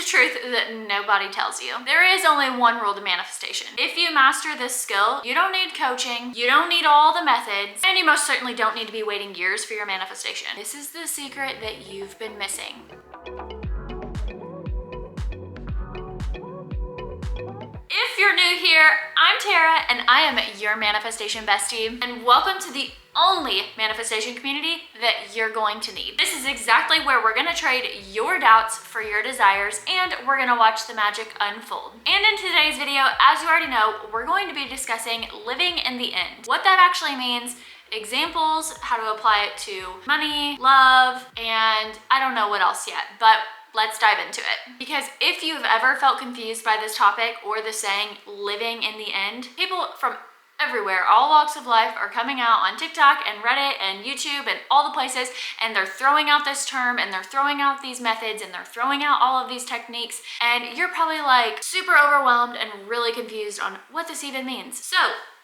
truth that nobody tells you. There is only one rule to manifestation. If you master this skill, you don't need coaching, you don't need all the methods, and you most certainly don't need to be waiting years for your manifestation. This is the secret that you've been missing. If you're new here, I'm Tara and I am your manifestation bestie, and welcome to the only manifestation community that you're going to need. This is exactly where we're gonna trade your doubts for your desires, and we're gonna watch the magic unfold. And in today's video, as you already know, we're going to be discussing living in the end. What that actually means, examples, how to apply it to money, love, and I don't know what else yet, but let's dive into it. Because if you've ever felt confused by this topic or the saying living in the end, people from everywhere, all walks of life, are coming out on TikTok and Reddit and YouTube and all the places, and they're throwing out this term and they're throwing out these methods and they're throwing out all of these techniques, and you're probably like super overwhelmed and really confused on what this even means. So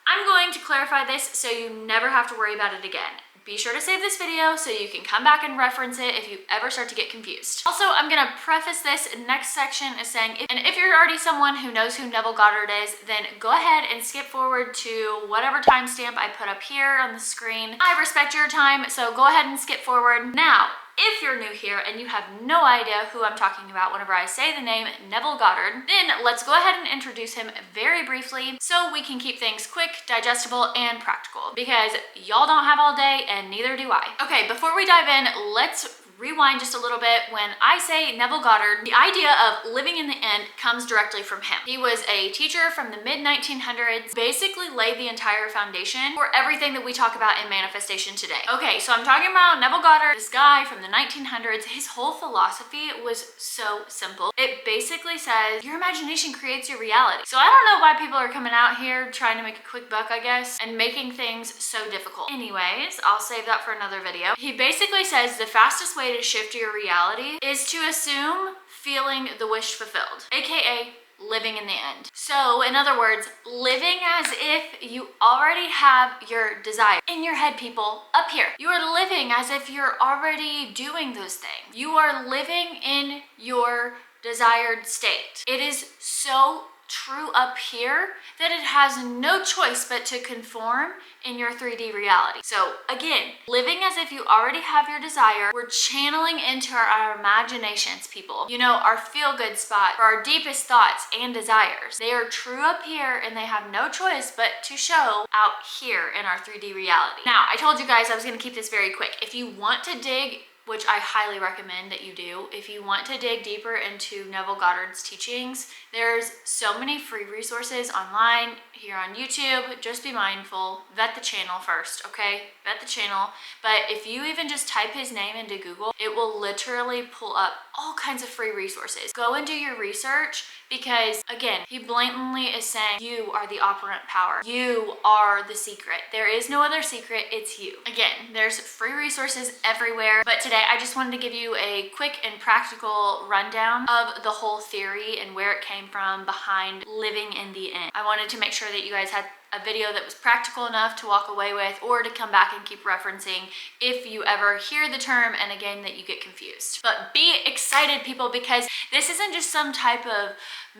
I'm going to clarify this so you never have to worry about it again. Be sure to save this video so you can come back and reference it if you ever start to get confused. Also, I'm gonna preface this next section as saying, if you're already someone who knows who Neville Goddard is, then go ahead and skip forward to whatever timestamp I put up here on the screen. I respect your time, so go ahead and skip forward. Now, if you're new here and you have no idea who I'm talking about whenever I say the name Neville Goddard, then let's go ahead and introduce him very briefly so we can keep things quick, digestible, and practical, because y'all don't have all day and neither do I. Okay, before we dive in, let's rewind just a little bit. When I say Neville Goddard, the idea of living in the end comes directly from him. He was a teacher from the mid-1900s, basically laid the entire foundation for everything that we talk about in manifestation today. Okay, so I'm talking about Neville Goddard, this guy from the 1900s. His whole philosophy was so simple. It basically says your imagination creates your reality. So I don't know why people are coming out here trying to make a quick buck, I guess, and making things so difficult. Anyways, I'll save that for another video. He basically says the fastest way to shift your reality is to assume feeling the wish fulfilled, aka living in the end. So in other words, living as if you already have your desire in your head, people, up here. You are living as if you're already doing those things. You are living in your desired state. It is so true up here that it has no choice but to conform in your 3D reality. So again, living as if you already have your desire, we're channeling into our imaginations, people. You know, our feel-good spot for our deepest thoughts and desires. They are true up here and they have no choice but to show out here in our 3D reality. Now, I told you guys I was gonna keep this very quick. If you want to dig, which I highly recommend that you do, if you want to dig deeper into Neville Goddard's teachings, there's so many free resources online, here on YouTube. Just be mindful, vet the channel first, okay? Vet the channel. But if you even just type his name into Google, it will literally pull up all kinds of free resources. Go and do your research, because again, he blatantly is saying you are the operant power. You are the secret. There is no other secret, it's you. Again, there's free resources everywhere, but today I just wanted to give you a quick and practical rundown of the whole theory and where it came from behind living in the end. I wanted to make sure that you guys had a video that was practical enough to walk away with, or to come back and keep referencing if you ever hear the term and again that you get confused. But be excited, people, because this isn't just some type of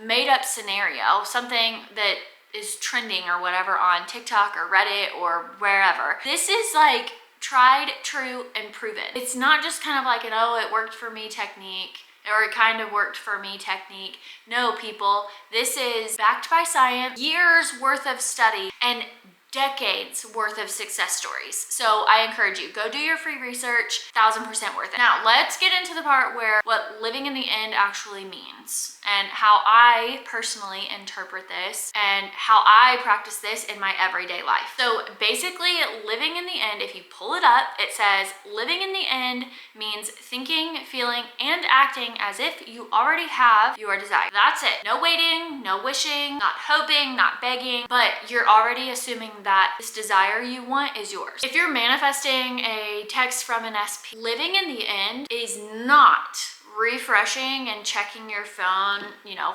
made up scenario, something that is trending or whatever on TikTok or Reddit or wherever. This is like tried, true, and proven. It's not just kind of like an, oh, it worked for me technique, or it kind of worked for me technique. No, people, this is backed by science, years worth of study, and decades worth of success stories. So I encourage you, go do your free research, 1000% worth it. Now let's get into the part where what living in the end actually means and how I personally interpret this and how I practice this in my everyday life. So basically, living in the end, if you pull it up, it says living in the end means thinking, feeling, and acting as if you already have your desire. That's it. No waiting, no wishing, not hoping, not begging, but you're already assuming that this desire you want is yours. If you're manifesting a text from an SP, living in the end is not refreshing and checking your phone,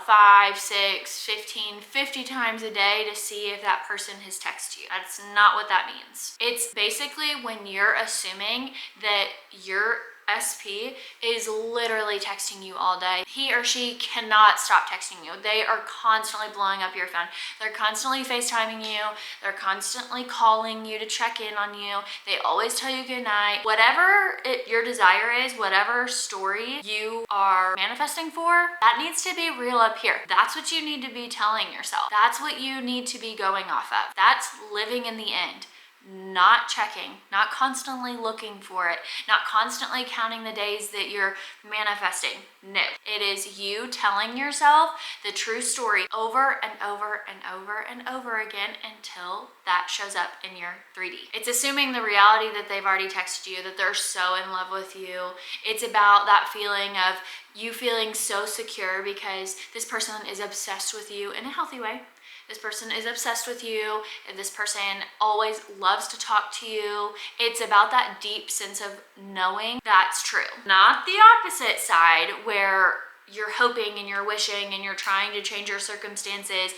5, 6, 15, 50 times a day to see if that person has texted you. That's not what that means. It's basically when you're assuming that you're SP is literally texting you all day. He or she cannot stop texting you. They are constantly blowing up your phone. They're constantly FaceTiming you. They're constantly calling you to check in on you. They always tell you good night. Whatever your desire is, whatever story you are manifesting for, that needs to be real up here. That's what you need to be telling yourself. That's what you need to be going off of. That's living in the end. Not checking, not constantly looking for it, not constantly counting the days that you're manifesting. No, it is you telling yourself the true story over and over and over and over again until that shows up in your 3D. It's assuming the reality that they've already texted you, that they're so in love with you. It's about that feeling of you feeling so secure because this person is obsessed with you in a healthy way. This person is obsessed with you, and this person always loves to talk to you. It's about that deep sense of knowing that's true. Not the opposite side where you're hoping and you're wishing and you're trying to change your circumstances.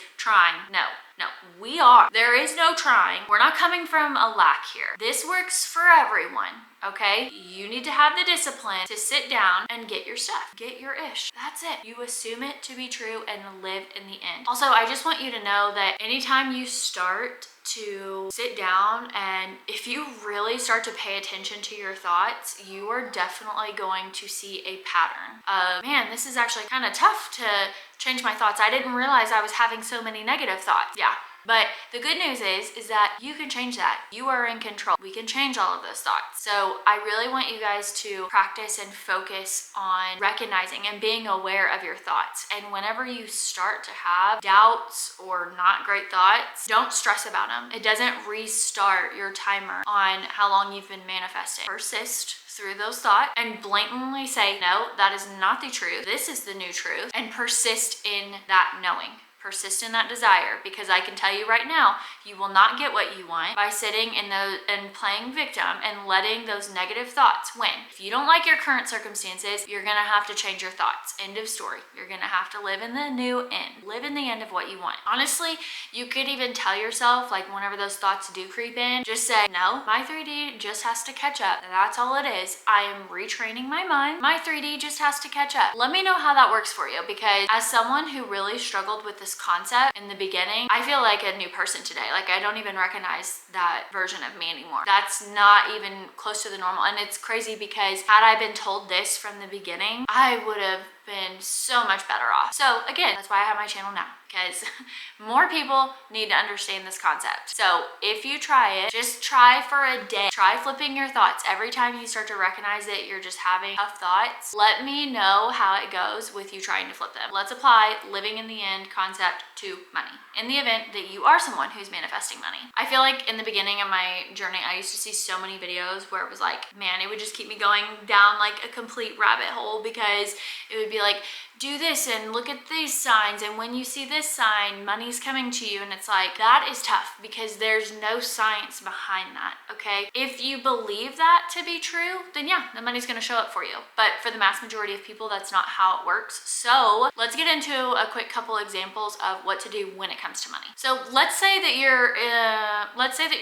No, we are. There is no trying. We're not coming from a lack here. This works for everyone, okay? You need to have the discipline to sit down and get your stuff, get your ish. That's it. You assume it to be true and live in the end. Also, I just want you to know that anytime you start to sit down and if you really start to pay attention to your thoughts, you are definitely going to see a pattern of, man, this is actually kind of tough to change my thoughts. I didn't realize I was having so many negative thoughts. Yeah. But the good news is that you can change that. You are in control. We can change all of those thoughts. So I really want you guys to practice and focus on recognizing and being aware of your thoughts. And whenever you start to have doubts or not great thoughts, don't stress about them. It doesn't restart your timer on how long you've been manifesting. Persist through those thoughts and blatantly say, no, that is not the truth. This is the new truth. And persist in that knowing. Persist in that desire, because I can tell you right now, you will not get what you want by sitting in those and playing victim and letting those negative thoughts win. If you don't like your current circumstances, you're gonna have to change your thoughts. End of story. You're gonna have to live in the new end. Live in the end of what you want. Honestly, you could even tell yourself, like whenever those thoughts do creep in, just say, no, my 3D just has to catch up. That's all it is. I am retraining my mind. My 3D just has to catch up. Let me know how that works for you, because as someone who really struggled with this concept in the beginning, I feel like a new person today. Like I don't even recognize that version of me anymore. That's not even close to the normal. And it's crazy because had I been told this from the beginning, I would have been so much better off. So again, that's why I have my channel now, because more people need to understand this concept. So if you try it, just try for a day. Try flipping your thoughts. Every time you start to recognize that you're just having tough thoughts, let me know how it goes with you trying to flip them. Let's apply living in the end concept to money in the event that you are someone who's manifesting money. I feel like in the beginning of my journey, I used to see so many videos where it was like, man, it would just keep me going down like a complete rabbit hole, because it would be like, do this and look at these signs, and when you see this sign, money's coming to you. And it's like, that is tough because there's no science behind that, okay? If you believe that to be true, then yeah, the money's gonna show up for you. But for the mass majority of people, that's not how it works. So let's get into a quick couple examples of what to do when it comes to money. So let's say that you're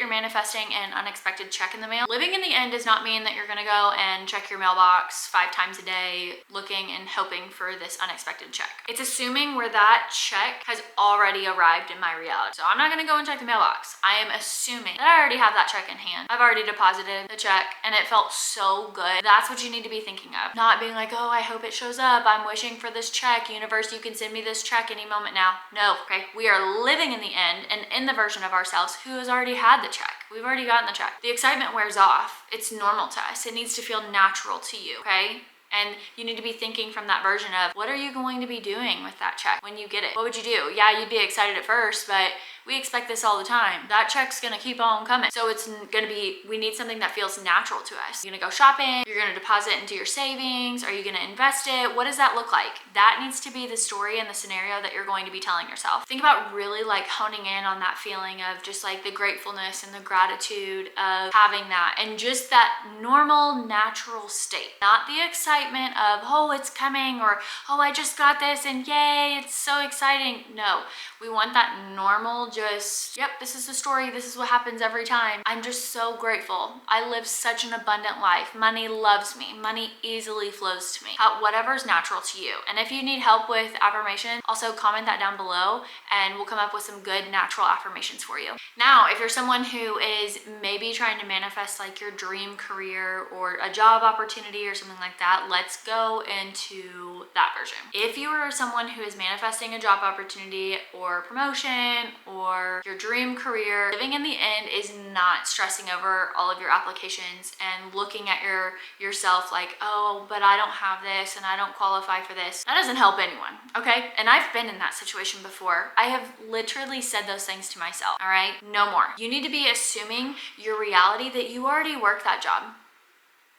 manifesting an unexpected check in the mail. Living in the end does not mean that you're gonna go and check your mailbox 5 times a day looking and hoping for this unexpected check. It's assuming where that check has already arrived in my reality. So I'm not gonna go and check the mailbox. I am assuming that I already have that check in hand. I've already deposited the check and it felt so good. That's what you need to be thinking of. Not being like, oh, I hope it shows up. I'm wishing for this check. Universe, you can send me this check any moment now. No, okay? We are living in the end and in the version of ourselves who has already had the check. We've already gotten the check. The excitement wears off. It's normal to us. It needs to feel natural to you, okay? And you need to be thinking from that version of, what are you going to be doing with that check when you get it? What would you do? Yeah, you'd be excited at first, but we expect this all the time. That check's gonna keep on coming. So it's gonna be, we need something that feels natural to us. You're gonna go shopping, you're gonna deposit into your savings, are you gonna invest it? What does that look like? That needs to be the story and the scenario that you're going to be telling yourself. Think about really like honing in on that feeling of just like the gratefulness and the gratitude of having that, and just that normal, natural state. Not the excitement, excitement of, oh, it's coming, or oh, I just got this and yay, it's so exciting. No, we want that normal, just, yep, this is the story, this is what happens every time. I'm just so grateful. I live such an abundant life. Money loves me. Money easily flows to me. Whatever's natural to you. And if you need help with affirmation, also comment that down below and we'll come up with some good natural affirmations for you. Now, if you're someone who is maybe trying to manifest like your dream career or a job opportunity or something like that, let's go into that version. If you are someone who is manifesting a job opportunity or promotion or your dream career, living in the end is not stressing over all of your applications and looking at yourself like, oh, but I don't have this and I don't qualify for this. That doesn't help anyone, okay? And I've been in that situation before. I have literally said those things to myself, all right? No more. You need to be assuming your reality that you already work that job.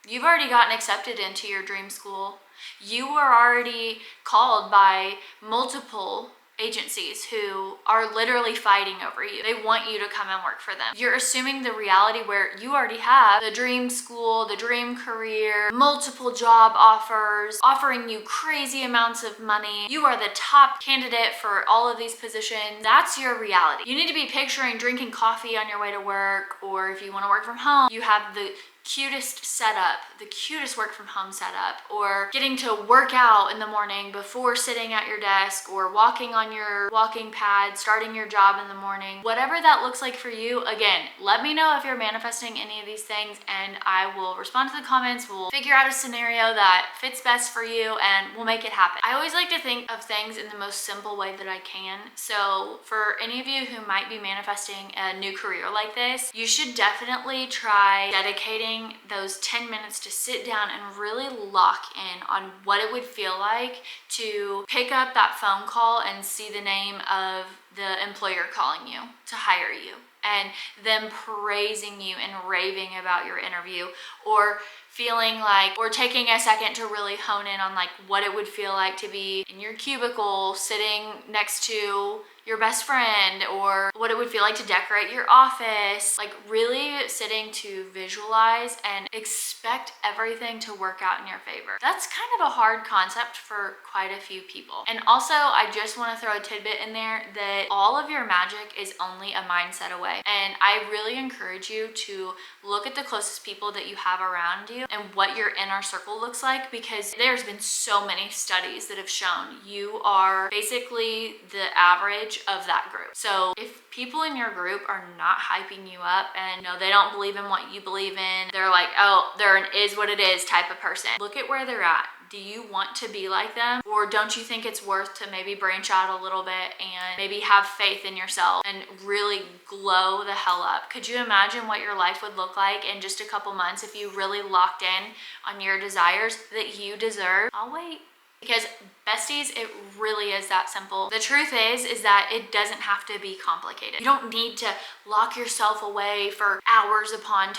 You've already gotten accepted into your dream school. You were already called by multiple agencies who are literally fighting over you. They want you to come and work for them. You're assuming the reality where you already have the dream school, the dream career, multiple job offers, offering you crazy amounts of money. You are the top candidate for all of these positions. That's your reality. You need to be picturing drinking coffee on your way to work, or if you want to work from home, you have the cutest setup, the cutest work from home setup, or getting to work out in the morning before sitting at your desk, or walking on your walking pad, starting your job in the morning. Whatever that looks like for you, again, let me know if you're manifesting any of these things and I will respond to the comments. We'll figure out a scenario that fits best for you and we'll make it happen. I always like to think of things in the most simple way that I can. So for any of you who might be manifesting a new career like this, you should definitely try dedicating those 10 minutes to sit down and really lock in on what it would feel like to pick up that phone call and see the name of the employer calling you to hire you and them praising you and raving about your interview, or feeling like, or taking a second to really hone in on like what it would feel like to be in your cubicle sitting next to your best friend, or what it would feel like to decorate your office. Like really sitting to visualize and expect everything to work out in your favor. That's kind of a hard concept for quite a few people. And also, I just want to throw a tidbit in there that all of your magic is only a mindset away. And I really encourage you to look at the closest people that you have around you and what your inner circle looks like, because there's been so many studies that have shown you are basically the average of that group. So if people in your group are not hyping you up and they don't believe in what you believe in, they're like, oh, they're an is what it is type of person. Look at where they're at. Do you want to be like them? Or don't you think it's worth to maybe branch out a little bit and maybe have faith in yourself and really glow the hell up? Could you imagine what your life would look like in just a couple months if you really locked in on your desires that you deserve? I'll wait. Because besties, it really is that simple. The truth is that it doesn't have to be complicated. You don't need to lock yourself away for hours upon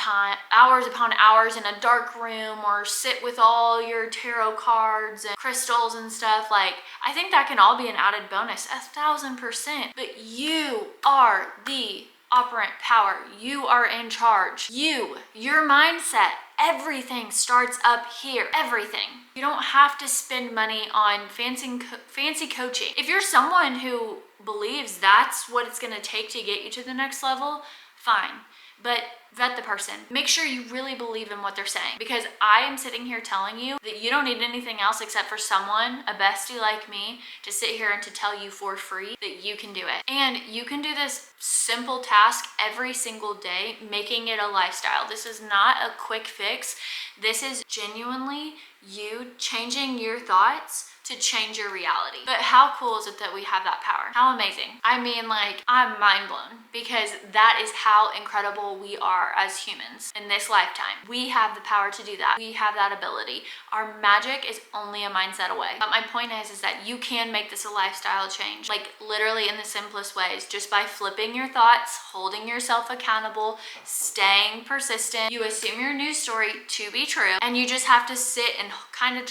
hours in a dark room, or sit with all your tarot cards and crystals and stuff. Like, I think that can all be an added bonus, 1000%. But you are the operant power. You are in charge. Your mindset, everything starts up here. Everything. You don't have to spend money on fancy coaching. If you're someone who believes that's what it's going to take to get you to the next level, fine. But vet the person. Make sure you really believe in what they're saying, because I am sitting here telling you that you don't need anything else except for someone, a bestie like me, to sit here and to tell you for free that you can do it. And you can do this simple task every single day, making it a lifestyle. This is not a quick fix. This is genuinely you changing your thoughts to change your reality. But how cool is it that we have that power? How amazing. I mean, like, I'm mind blown, because that is how incredible we are as humans in this lifetime. We have the power to do that. We have that ability. Our magic is only a mindset away. But my point is that you can make this a lifestyle change, like literally in the simplest ways, just by flipping your thoughts, holding yourself accountable, staying persistent. You assume your news story to be true, and you just have to sit and kind of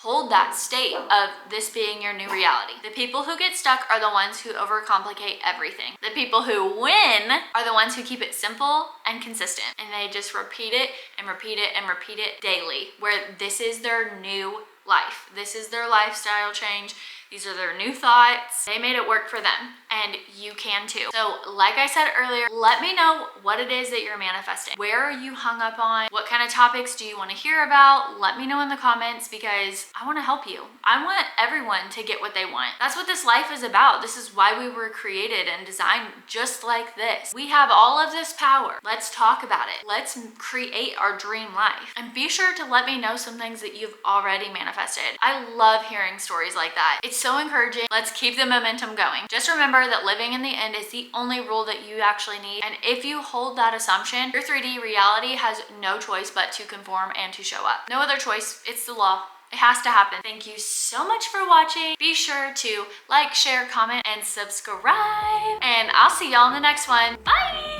hold that state of this being your new reality. The people who get stuck are the ones who overcomplicate everything. The people who win are the ones who keep it simple and consistent, and they just repeat it and repeat it and repeat it daily, where this is their new life. This is their lifestyle change. These are their new thoughts. They made it work for them, and you can too. So like I said earlier, let me know what it is that you're manifesting. Where are you hung up on? What kind of topics do you want to hear about? Let me know in the comments, because I want to help you. I want everyone to get what they want. That's what this life is about. This is why we were created and designed just like this. We have all of this power. Let's talk about it. Let's create our dream life. And be sure to let me know some things that you've already manifested. I love hearing stories like that. It's so encouraging. Let's keep the momentum going. Just remember that living in the end is the only rule that you actually need. And if you hold that assumption, your 3D reality has no choice but to conform and to show up. No other choice. It's the law. It has to happen. Thank you so much for watching. Be sure to like, share, comment, and subscribe. And I'll see y'all in the next one. Bye!